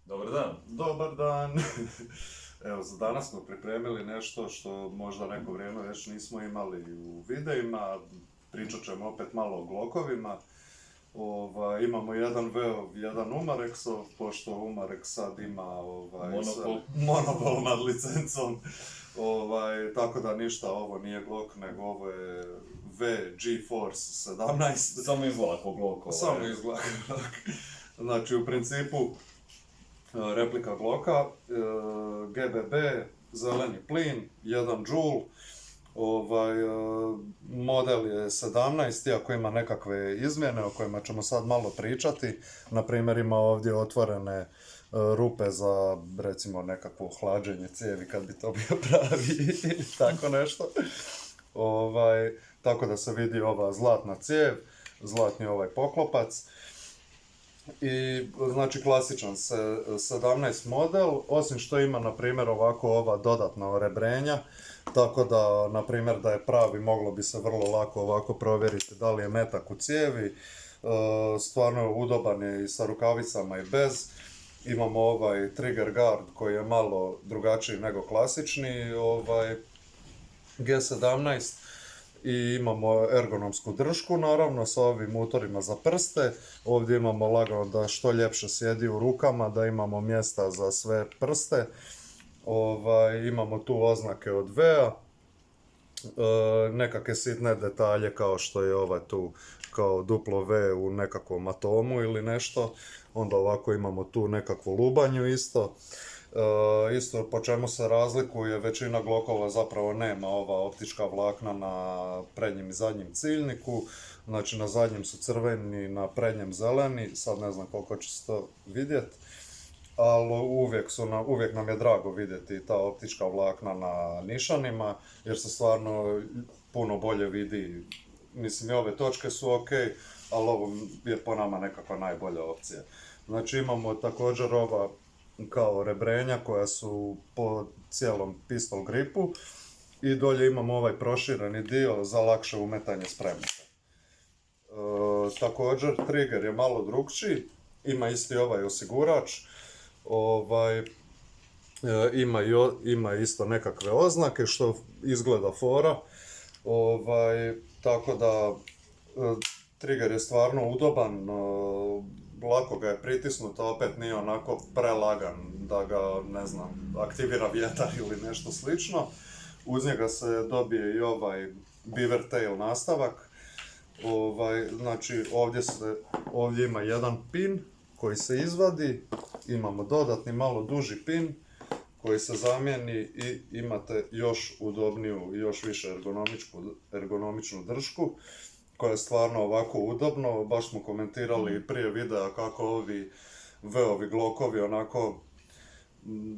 Dobar dan. Dobar dan. Evo, za danas smo pripremili nešto što možda neko vrijeme već nismo imali u videima. Pričat ćemo opet malo o Glockovima. Imamo jedan Veov, jedan Umarexov, pošto Umarex sad ima monopol nad licencom. Tako da ništa, ovo nije Glock, nego ovo je GeForce 17. Samo izgleda ko Glock. Samo izgleda. Znači, u principu, replika Glocka, GBB, zeleni plin, 1 Joule, model je 17, iako ima nekakve izmjene o kojima ćemo sad malo pričati. Naprimjer, ima ovdje otvorene rupe za, recimo, nekakvo hlađenje cijevi, kad bi to bio pravi ili tako nešto. Tako da se vidi ova zlatna cijev, zlatni ovaj poklopac. I znači klasičan 17 model, osim što ima na primjer ovako ova dodatna rebrenja, tako da na primjer da je pravi moglo bi se vrlo lako ovako provjeriti da li je metak u cijevi. Stvarno je udoban je i sa rukavicama i bez. Imamo ovaj trigger guard koji je malo drugačiji nego klasični G17. I imamo ergonomsku držku, naravno, sa ovim motorima za prste. Ovdje imamo lagano da što ljepše sjedi u rukama, da imamo mjesta za sve prste. Imamo tu oznake od V-a, nekakve sitne detalje kao što je ovaj tu kao duplo V u nekakvom atomu ili nešto. Onda ovako imamo tu nekakvu lubanju isto. Isto po čemu se razlikuje, većina Glockova zapravo nema ova optička vlakna na prednjem i zadnjem ciljniku. Znači na zadnjem su crveni, na prednjem zeleni, sad ne znam koliko će se to vidjeti. Ali uvijek nam je drago vidjeti ta optička vlakna na nišanima, jer se stvarno puno bolje vidi. Mislim, i ove točke su ok, ali ovo je po nama nekakva najbolja opcija. Znači imamo također ova kao rebrenja koja su po cijelom pistol gripu i dolje imamo ovaj prošireni dio za lakše umetanje spremnika. Također trigger je malo drukčiji, ima isti ovaj osigurač, ima isto nekakve oznake što izgleda fora, tako da trigger je stvarno udoban. Lako ga je pritisnuti, opet nije onako prelagan da ga, ne znam, aktivira vjetar ili nešto slično. Uz njega se dobije i ovaj beaver tail nastavak. Znači ovdje ima jedan pin koji se izvadi, imamo dodatni malo duži pin koji se zamijeni i imate još udobniju i još više ergonomičnu držku, koja je stvarno ovako udobno. Baš smo komentirali prije videa kako ovi Veovi Glockovi onako,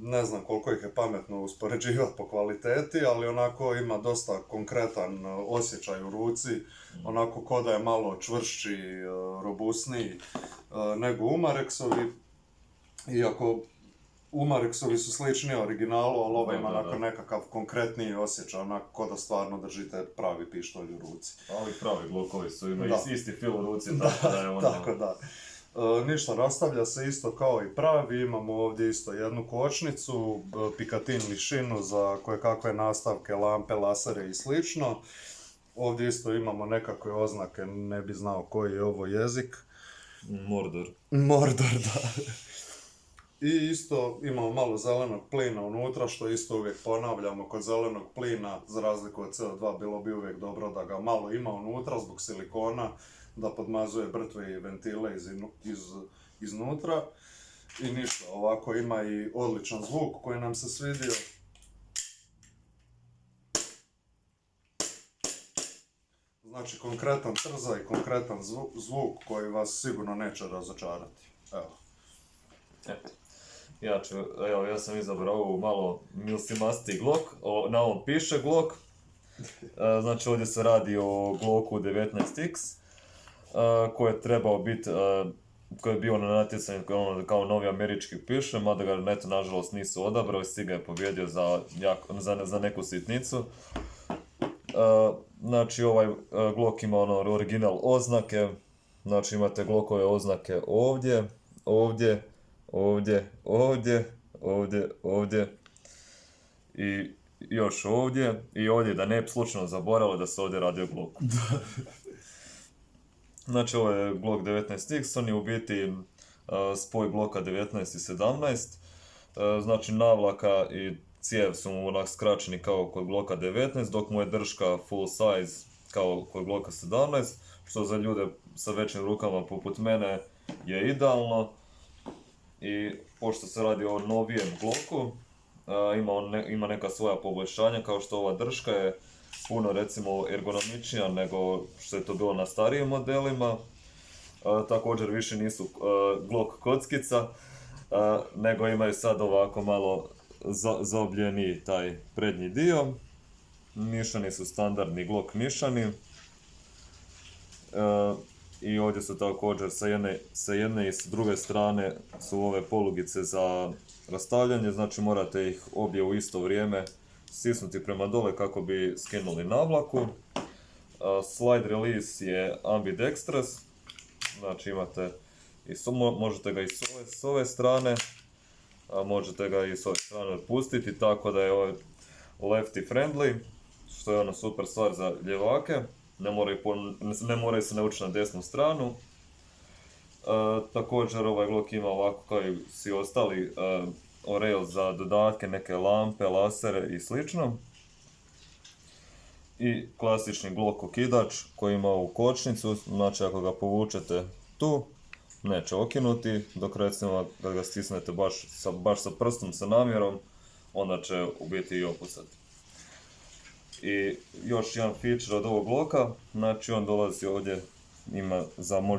ne znam koliko ih je pametno uspoređivati po kvaliteti, ali onako ima dosta konkretan osjećaj u ruci, onako ko da je malo čvršći, robusniji nego Umarexovi, iako Umarexovi su slični originalu, ali ovo ima onako nekakav konkretniji osjećaj, onako ko da stvarno držite pravi pištolj u ruci. Ali pravi Glockovi su, imaju isti fil u ruci, tako da je ono... Tako da. Ništa, rastavlja se isto kao i pravi, imamo ovdje isto jednu kočnicu, Picatinny lišinu za kojekakve nastavke, lampe, lasere i slično. Ovdje isto imamo nekakve oznake, ne bi znao koji je ovo jezik. Mordor, da. I isto imamo malo zelenog plina unutra, što isto uvijek ponavljamo. Kod zelenog plina, za razliku od CO2, bilo bi uvijek dobro da ga malo ima unutra zbog silikona, da podmazuje brtve i ventile iznutra. I ništa, ovako ima i odličan zvuk koji nam se svidio. Znači konkretan trzaj, konkretan zvuk koji vas sigurno neće razočarati. Evo. Ja sam izabrao ovu malo milsimasti Glock, na ovom piše Glock. Znači ovdje se radi o Glocku 19X, koji je trebao biti, koji je bio na natjecanju kao novi američki piše, mada ga nažalost nisu odabrali, Stig ga je pobjedio za neku sitnicu. Znači ovaj Glock ima original oznake, znači imate Glockove oznake ovdje, ovdje i još ovdje i ovdje da ne bi slučajno zaboravili da se ovdje radi o Glocku. Znači ovo je Glock 19X, on je u biti spoj Glocka 19 i 17, znači navlaka i cijev su mu onak skraćeni kao kod Glocka 19, dok mu je drška full size kao kod Glocka 17, što za ljude sa većim rukama poput mene je idealno. I pošto se radi o novijem Glocku, ima neka svoja poboljšanja, kao što ova drška je puno recimo ergonomičnija nego što je to bilo na starijim modelima. Također više nisu Glock kockica, nego imaju sad ovako malo zaobljeniji taj prednji dio. Nišani su standardni Glock nišani. I ovdje su također sa jedne i s druge strane su ove polugice za rastavljanje, znači morate ih obje u isto vrijeme stisnuti prema dole kako bi skinuli navlaku. Slide release je ambidextrous, znači imate možete ga i s ove strane, a možete ga i s ove strane otpustiti, tako da je ovaj lefty friendly, što je ono super stvar za ljevake. Ne moraju se naučiti na desnu stranu. Također ovaj Glock ima ovako kao i svi ostali rail za dodatke, neke lampe, lasere i slično. I klasični Glock okidač koji ima ovu kočnicu, znači ako ga povučete tu, neće okinuti, dok recimo kad ga stisnete baš sa prstom, sa namjerom, onda će u biti i opucati. I još jedan feature od ovog Glocka, znači on dolazi ovdje, ima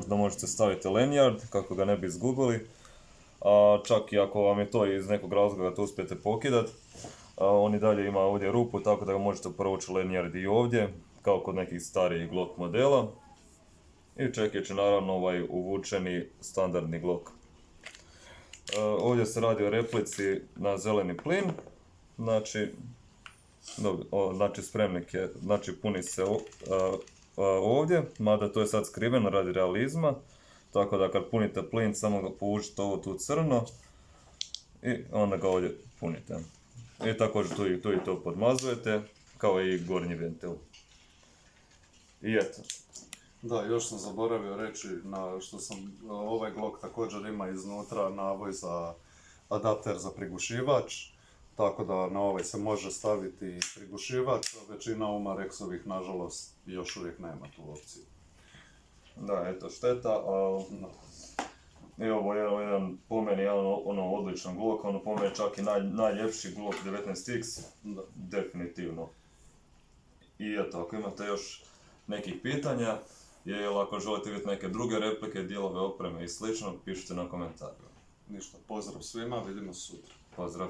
da možete staviti lanyard kako ga ne bi izgubili, a čak i ako vam je to iz nekog razloga da to uspijete pokidat, on i dalje ima ovdje rupu tako da ga možete provući lanyard i ovdje, kao kod nekih starijih Glock modela. I čekić je naravno ovaj uvučeni standardni Glock. Ovdje se radi o replici na zeleni plin, znači spremnik je, puni se ovdje, mada to je sad skriveno radi realizma, tako da kad punite plin samo ga povučete ovo tu crno i onda ga ovdje punite. I također tu i to podmazujete, kao i gornji ventil. I eto. Da, još sam zaboravio reći ovaj Glock također ima iznutra navoj za adapter za prigušivač, tako da na ovaj se može staviti i prigušivač, a većina Umarexovih nažalost još uvijek nema tu opciju. Da, eto šteta, i ovo je jedan po meni odličan Glock, po meni čak i najljepši Glock 19X, definitivno. I eto, ako imate još nekih pitanja, ili ako želite vidjeti neke druge replike, dijelove opreme i slično, pišite na komentarima. Ništa, pozdrav svima, vidimo se sutra. Pozdrav.